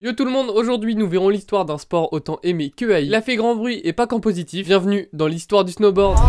Yo tout le monde, aujourd'hui nous verrons l'histoire d'un sport autant aimé que haï. Il a fait grand bruit et pas qu'en positif. Bienvenue dans l'histoire du snowboard.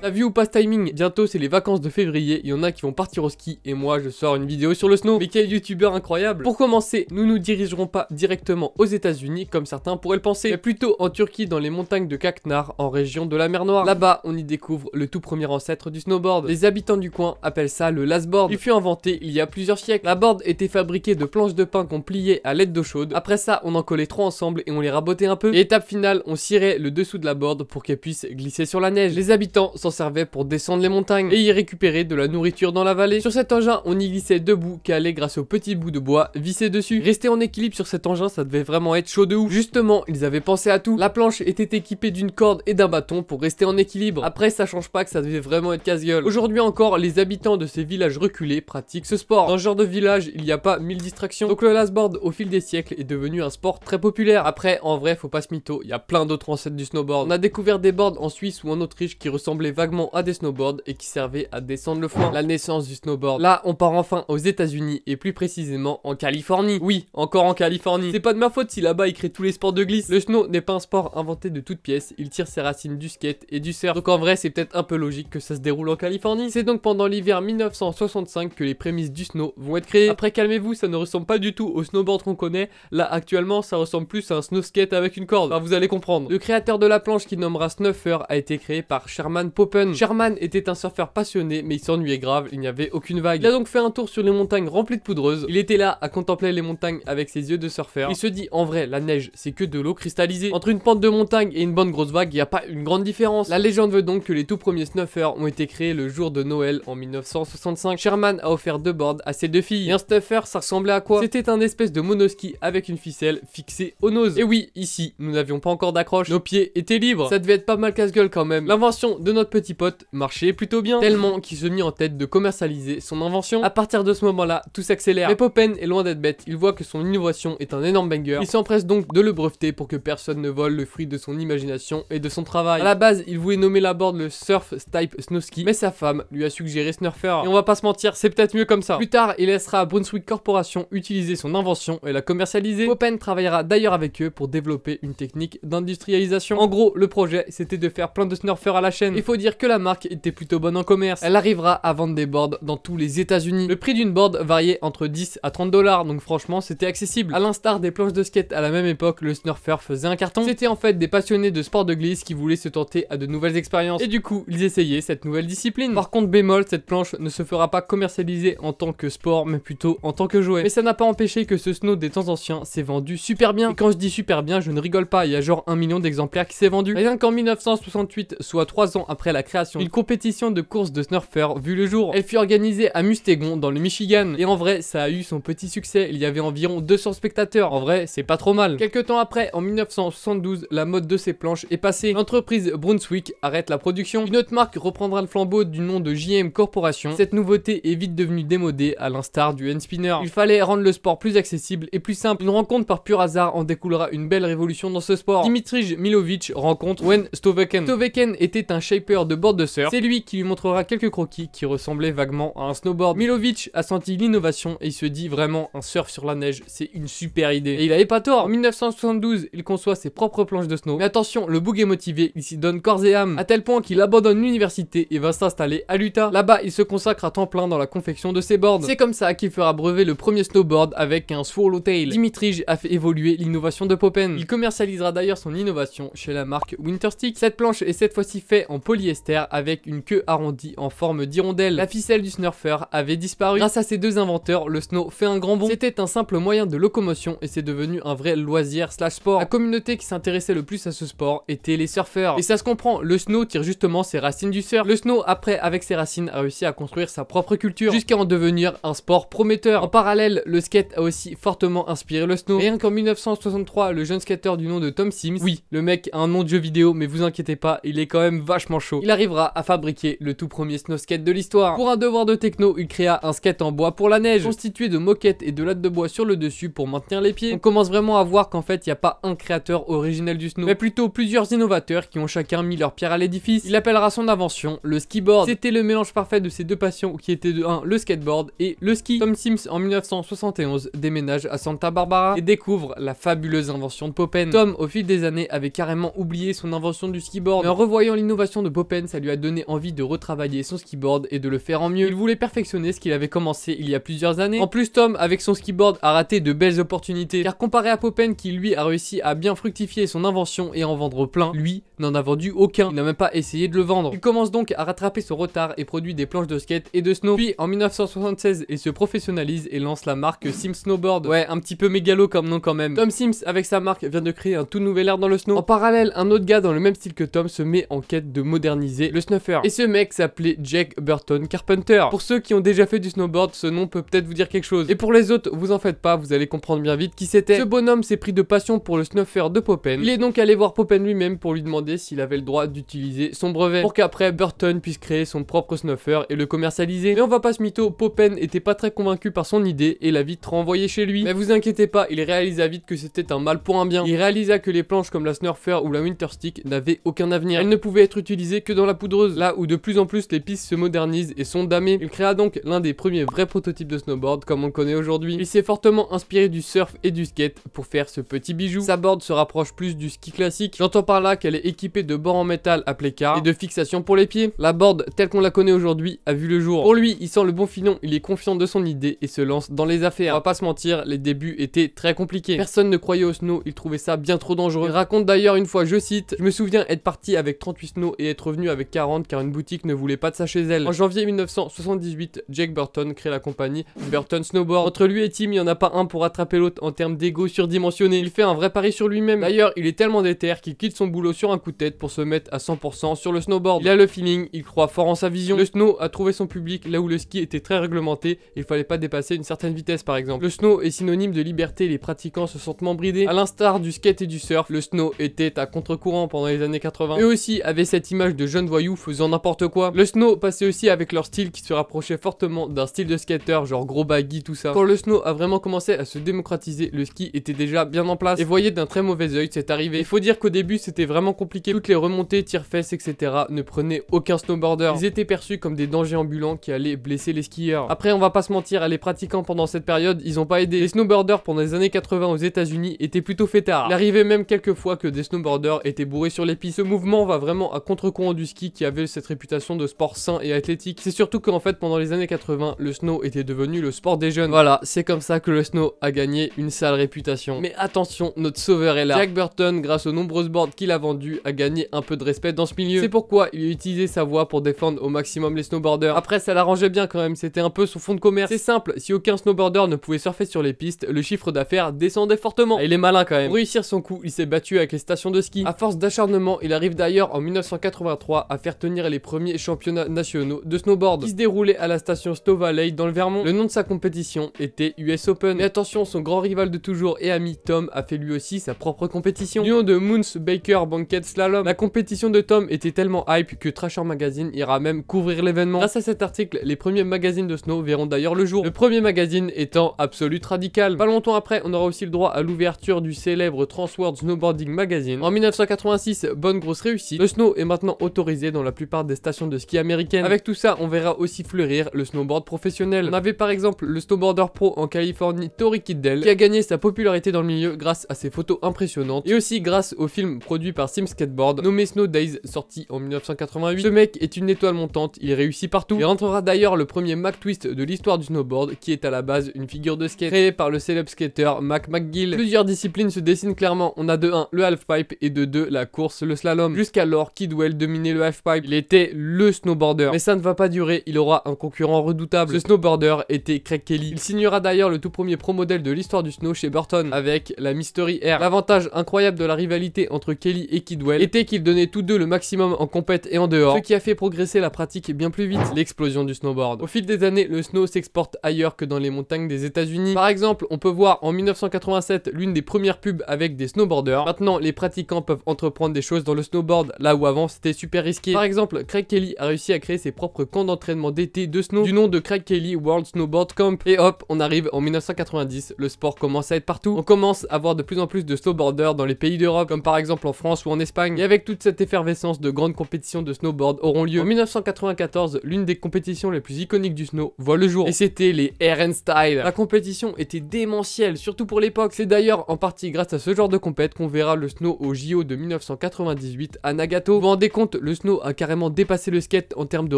T'as vu ou pas ce timing? Bientôt c'est les vacances de février, il y en a qui vont partir au ski et moi je sors une vidéo sur le snow. Mais quel youtubeur incroyable! Pour commencer, nous nous dirigerons pas directement aux États-Unis comme certains pourraient le penser, mais plutôt en Turquie dans les montagnes de Kaknar en région de la mer Noire. Là-bas, on y découvre le tout premier ancêtre du snowboard. Les habitants du coin appellent ça le lastboard. Il fut inventé il y a plusieurs siècles. La board était fabriquée de planches de pin qu'on pliait à l'aide d'eau chaude. Après ça, on en collait 3 ensemble et on les rabotait un peu. Et étape finale, on cirait le dessous de la board pour qu'elle puisse glisser sur la neige. Les habitants s'en servait pour descendre les montagnes et y récupérer de la nourriture dans la vallée. Sur cet engin, on y glissait debout qui allait grâce aux petits bouts de bois vissés dessus. Rester en équilibre sur cet engin, ça devait vraiment être chaud de ouf. Justement, ils avaient pensé à tout. La planche était équipée d'une corde et d'un bâton pour rester en équilibre. Après, ça change pas que ça devait vraiment être casse-gueule. Aujourd'hui encore, les habitants de ces villages reculés pratiquent ce sport. Dans ce genre de village, il n'y a pas 1000 distractions. Donc le lastboard, au fil des siècles, est devenu un sport très populaire. Après, en vrai, faut pas se mytho, il y a plein d'autres ancêtres du snowboard. On a découvert des boards en Suisse ou en Autriche qui ressemblaient vaguement à des snowboards et qui servaient à descendre le flanc. La naissance du snowboard. Là, on part enfin aux États-Unis et plus précisément en Californie. Oui, encore en Californie. C'est pas de ma faute si là-bas ils créent tous les sports de glisse. Le snow n'est pas un sport inventé de toutes pièces, il tire ses racines du skate et du surf. Donc en vrai, c'est peut-être un peu logique que ça se déroule en Californie. C'est donc pendant l'hiver 1965 que les prémices du snow vont être créées. Après, calmez-vous, ça ne ressemble pas du tout au snowboard qu'on connaît. Là, actuellement, ça ressemble plus à un snow skate avec une corde. Enfin, vous allez comprendre. Le créateur de la planche qui nommera Snuffer a été créé par Sherman Poppen. Sherman était un surfeur passionné, mais il s'ennuyait grave, il n'y avait aucune vague. Il a donc fait un tour sur les montagnes remplies de poudreuse. Il était là à contempler les montagnes avec ses yeux de surfeur. Il se dit, en vrai, la neige, c'est que de l'eau cristallisée. Entre une pente de montagne et une bonne grosse vague, il n'y a pas une grande différence. La légende veut donc que les tout premiers snuffers ont été créés le jour de Noël en 1965. Sherman a offert 2 boards à ses 2 filles. Et un snuffer, ça ressemblait à quoi? C'était un espèce de monoski avec une ficelle fixée aux noses. Et oui, ici, nous n'avions pas encore d'accroche. Nos pieds étaient libres. Ça devait être pas mal casse-gueule quand même. L'invention de notre petit pote marchait plutôt bien. Tellement qu'il se mit en tête de commercialiser son invention. À partir de ce moment-là, tout s'accélère. Mais Poppen est loin d'être bête. Il voit que son innovation est un énorme banger. Il s'empresse donc de le breveter pour que personne ne vole le fruit de son imagination et de son travail. À la base, il voulait nommer la board le Surf Type Snowski, mais sa femme lui a suggéré Snuffer. Et on va pas se mentir, c'est peut-être mieux comme ça. Plus tard, il laissera à Brunswick Corporation utiliser son invention et la commercialiser. Poppen travaillera d'ailleurs avec eux pour développer une technique d'industrialisation. En gros, le projet, c'était de faire plein de Snurfers à la chaîne. Il faut dire que la marque était plutôt bonne en commerce. Elle arrivera à vendre des boards dans tous les États-Unis. Le prix d'une board variait entre 10 à 30 $, donc franchement c'était accessible. À l'instar des planches de skate à la même époque, le snurfer faisait un carton. C'était en fait des passionnés de sport de glisse qui voulaient se tenter à de nouvelles expériences. Et du coup, ils essayaient cette nouvelle discipline. Par contre, bémol, cette planche ne se fera pas commercialiser en tant que sport, mais plutôt en tant que jouet. Mais ça n'a pas empêché que ce snow des temps anciens s'est vendu super bien. Et quand je dis super bien, je ne rigole pas, il y a genre 1 million d'exemplaires qui s'est vendu. Rien qu'en 1968, soit 3 ans après la création, une compétition de course de snurfer vu le jour. Elle fut organisée à Muskegon dans le Michigan et en vrai ça a eu son petit succès, il y avait environ 200 spectateurs, en vrai c'est pas trop mal. Quelques temps après, en 1972, la mode de ces planches est passée. L'entreprise Brunswick arrête la production. Une autre marque reprendra le flambeau du nom de JM Corporation. Cette nouveauté est vite devenue démodée à l'instar du handspinner. Il fallait rendre le sport plus accessible et plus simple. Une rencontre par pur hasard en découlera une belle révolution dans ce sport. Dimitrij Milovic rencontre Wayne Stoveken. Stoveken était un shaper de board de surf. C'est lui qui lui montrera quelques croquis qui ressemblaient vaguement à un snowboard. Milovic a senti l'innovation et il se dit vraiment un surf sur la neige, c'est une super idée. Et il avait pas tort. En 1972, il conçoit ses propres planches de snow. Mais attention, le boug est motivé, il s'y donne corps et âme, à tel point qu'il abandonne l'université et va s'installer à l'Utah. Là-bas, il se consacre à temps plein dans la confection de ses boards. C'est comme ça qu'il fera brever le premier snowboard avec un swallowtail. Dimitrij a fait évoluer l'innovation de Poppen. Il commercialisera d'ailleurs son innovation chez la marque Winterstick. Cette planche est cette fois-ci faite en polyester avec une queue arrondie en forme d'hirondelle. La ficelle du snurfer avait disparu. Grâce à ces deux inventeurs, le snow fait un grand bond. C'était un simple moyen de locomotion et c'est devenu un vrai loisir slash sport. La communauté qui s'intéressait le plus à ce sport était les surfeurs. Et ça se comprend, le snow tire justement ses racines du surf. Le snow, après, avec ses racines, a réussi à construire sa propre culture jusqu'à en devenir un sport prometteur. En parallèle, le skate a aussi fortement inspiré le snow. Rien qu'en 1963, le jeune skateur du nom de Tom Sims, oui, le mec a un nom de jeu vidéo, mais vous inquiétez pas, il est quand même vachement chaud. il arrivera à fabriquer le tout premier snow skate de l'histoire. Pour un devoir de techno, il créa un skate en bois pour la neige, constitué de moquettes et de lattes de bois sur le dessus pour maintenir les pieds. On commence vraiment à voir qu'en fait il n'y a pas un créateur originel du snow, mais plutôt plusieurs innovateurs qui ont chacun mis leur pierre à l'édifice. Il appellera son invention le skiboard. C'était le mélange parfait de ces deux passions qui étaient de 1 le skateboard et le ski. Tom Sims en 1971 déménage à Santa Barbara et découvre la fabuleuse invention de Poppen. Tom au fil des années avait carrément oublié son invention du skiboard, mais en revoyant l'innovation de Poppen, ça lui a donné envie de retravailler son skiboard et de le faire en mieux. Il voulait perfectionner ce qu'il avait commencé il y a plusieurs années. En plus, Tom avec son skiboard a raté de belles opportunités, car comparé à Poppen qui lui a réussi à bien fructifier son invention et en vendre plein, lui n'en a vendu aucun. Il n'a même pas essayé de le vendre. Il commence donc à rattraper son retard et produit des planches de skate et de snow. Puis en 1976, il se professionnalise et lance la marque Sims Snowboard. Ouais, un petit peu mégalo comme nom quand même. Tom Sims avec sa marque vient de créer un tout nouvel art dans le snow. En parallèle, un autre gars dans le même style que Tom se met en quête de moderniser le snuffer. Et ce mec s'appelait Jack Burton Carpenter. Pour ceux qui ont déjà fait du snowboard, ce nom peut peut-être vous dire quelque chose. Et pour les autres, vous en faites pas, vous allez comprendre bien vite qui c'était. Ce bonhomme s'est pris de passion pour le snuffer de Poppen. Il est donc allé voir Poppen lui-même pour lui demander s'il avait le droit d'utiliser son brevet, pour qu'après Burton puisse créer son propre snuffer et le commercialiser. Mais on va pas se mytho, Poppen était pas très convaincu par son idée et l'a vite renvoyé chez lui. Mais vous inquiétez pas, il réalisa vite que c'était un mal pour un bien. Il réalisa que les planches comme la Snurfer ou la Winter Stick n'avaient aucun avenir. Elles ne pouvaient être utilisées que dans la poudreuse, là où de plus en plus les pistes se modernisent et sont damées. Il créa donc l'un des premiers vrais prototypes de snowboard comme on le connaît aujourd'hui. Il s'est fortement inspiré du surf et du skate pour faire ce petit bijou. Sa board se rapproche plus du ski classique. J'entends par là qu'elle est équipée de bords en métal appelés car et de fixation pour les pieds. La board telle qu'on la connaît aujourd'hui a vu le jour. Pour lui, il sent le bon filon, il est confiant de son idée et se lance dans les affaires. On va pas se mentir, les débuts étaient très compliqués. Personne ne croyait au snow, il trouvait ça bien trop dangereux. Il raconte d'ailleurs une fois, je cite, je me souviens être parti avec 38 snow et être revenu avec 40 car une boutique ne voulait pas de ça chez elle. En janvier 1978, Jack Burton crée la compagnie Burton Snowboard. Entre lui et Tim, il n'y en a pas un pour rattraper l'autre en termes d'ego surdimensionné. Il fait un vrai pari sur lui-même. D'ailleurs, il est tellement déter qu'il quitte son boulot sur un coup de tête pour se mettre à 100% sur le snowboard. Il a le feeling, il croit fort en sa vision. Le snow a trouvé son public là où le ski était très réglementé, il fallait pas dépasser une certaine vitesse par exemple. Le snow est synonyme de liberté, les pratiquants se sentent moins bridés. À l'instar du skate et du surf, le snow était à contre-courant pendant les années 80. Eux aussi avaient cette image de jeunes voyous faisant n'importe quoi. Le snow passait aussi avec leur style qui se rapprochait fortement d'un style de skater, genre gros baggy, tout ça. Quand le snow a vraiment commencé à se démocratiser, le ski était déjà bien en place. Et voyez d'un très mauvais oeil cette arrivée. Il faut dire qu'au début c'était vraiment compliqué. Toutes les remontées, tire-fesses, etc. ne prenaient aucun snowboarder. Ils étaient perçus comme des dangers ambulants qui allaient blesser les skieurs. Après, on va pas se mentir, les pratiquants pendant cette période, ils ont pas aidé. Les snowboarders pendant les années 80 aux États-Unis étaient plutôt fêtards. Il arrivait même quelques fois que des snowboarders étaient bourrés sur les pistes. Ce mouvement va vraiment à contre-courant du ski qui avait cette réputation de sport sain et athlétique. C'est surtout qu'en fait, pendant les années 80, le snow était devenu le sport des jeunes. Voilà, c'est comme ça que le snow a gagné une sale réputation. Mais attention, notre sauveur est là. Jack Burton, grâce aux nombreuses boards qu'il a vendues, a gagné un peu de respect dans ce milieu. C'est pourquoi il a utilisé sa voix pour défendre au maximum les snowboarders. Après, ça l'arrangeait bien quand même, c'était un peu son fond de commerce. C'est simple, si aucun snowboarder ne pouvait surfer sur les pistes, le chiffre d'affaires descendait fortement. Et il est malin quand même. Pour réussir son coup, il s'est battu avec les stations de ski. À force d'acharnement, il arrive d'ailleurs en 1983 à faire tenir les premiers championnats nationaux de snowboard qui se déroulaient à la station Stowe Valley dans le Vermont. Le nom de sa compétition était US Open. Mais attention, son grand rival de toujours et ami Tom a fait lui aussi sa propre compétition. Du nom de Moons Baker Banquet Slalom. La compétition de Tom était tellement hype que Thrasher Magazine ira même couvrir l'événement. Grâce à cet article, les premiers magazines de snow verront d'ailleurs le jour. Le premier magazine étant Absolute Radical. Pas longtemps après, on aura aussi le droit à l'ouverture du célèbre Transworld Snowboarding Magazine. En 1986, bonne grosse réussite. Le snow est maintenant autorisé dans la plupart des stations de ski américaines. Avec tout ça, on verra aussi fleurir le snowboard professionnel. On avait par exemple le snowboarder pro en Californie, Tori Kiddell, qui a gagné sa popularité dans le milieu grâce à ses photos impressionnantes et aussi grâce au film produit par Sim Skateboard nommé Snow Days, sorti en 1988. Ce mec est une étoile montante, il réussit partout. Il rentrera d'ailleurs le premier Mac Twist de l'histoire du snowboard, qui est à la base une figure de skate créée par le célèbre skater Mac McGill. Plusieurs disciplines se dessinent clairement. On a de 1 le halfpipe et de 2 la course, le slalom. Jusqu'alors, Kidwell dominait le halfpipe. Il était le snowboarder. Mais ça ne va pas durer, il aura un concurrent redoutable. Ce snowboarder était Craig Kelly. Il signera d'ailleurs le tout premier pro modèle de l'histoire du snow chez Burton avec la Mystery Air. L'avantage incroyable de la rivalité entre Kelly et Kidwell était qu'ils donnaient tous deux le maximum en compète et en dehors, ce qui a fait progresser la pratique bien plus vite. L'explosion du snowboard. Au fil des années, le snow s'exporte ailleurs que dans les montagnes des États-Unis. Par exemple, on peut voir en 1987 l'une des premières pubs avec des snowboarders. Maintenant, les pratiquants peuvent entreprendre des choses dans le snowboard, là où avant c'était super super risqués. Par exemple, Craig Kelly a réussi à créer ses propres camps d'entraînement d'été de snow du nom de Craig Kelly World Snowboard Camp. Et hop, on arrive en 1990, le sport commence à être partout. On commence à voir de plus en plus de snowboarders dans les pays d'Europe, comme par exemple en France ou en Espagne. Et avec toute cette effervescence, de grandes compétitions de snowboard auront lieu. En 1994, l'une des compétitions les plus iconiques du snow voit le jour. Et c'était les RN Style. La compétition était démentielle, surtout pour l'époque. C'est d'ailleurs en partie grâce à ce genre de compète qu'on verra le snow au JO de 1998 à Nagato. Vous vous rendez compte, le snow a carrément dépassé le skate en termes de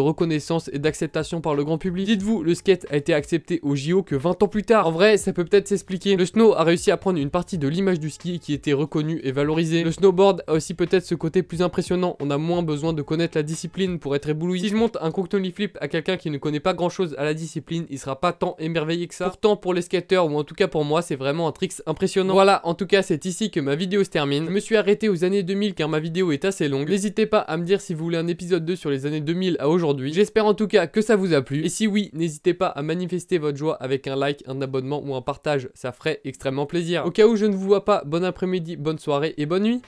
reconnaissance et d'acceptation par le grand public. Dites-vous, le skate a été accepté au JO que 20 ans plus tard. En vrai, ça peut peut-être s'expliquer. Le snow a réussi à prendre une partie de l'image du ski qui était reconnue et valorisée. Le snowboard a aussi peut-être ce côté plus impressionnant. On a moins besoin de connaître la discipline pour être ébloui. Si je monte un cockney flip à quelqu'un qui ne connaît pas grand chose à la discipline, il sera pas tant émerveillé que ça. Pourtant, pour les skateurs, ou en tout cas pour moi, c'est vraiment un trick impressionnant. Voilà, en tout cas, c'est ici que ma vidéo se termine. Je me suis arrêté aux années 2000 car ma vidéo est assez longue. N'hésitez pas à me dire si vous voulez un épisode 2 sur les années 2000 à aujourd'hui. J'espère en tout cas que ça vous a plu. Et si oui, n'hésitez pas à manifester votre joie avec un like, un abonnement ou un partage. Ça ferait extrêmement plaisir. Au cas où je ne vous vois pas, bon après-midi, bonne soirée et bonne nuit.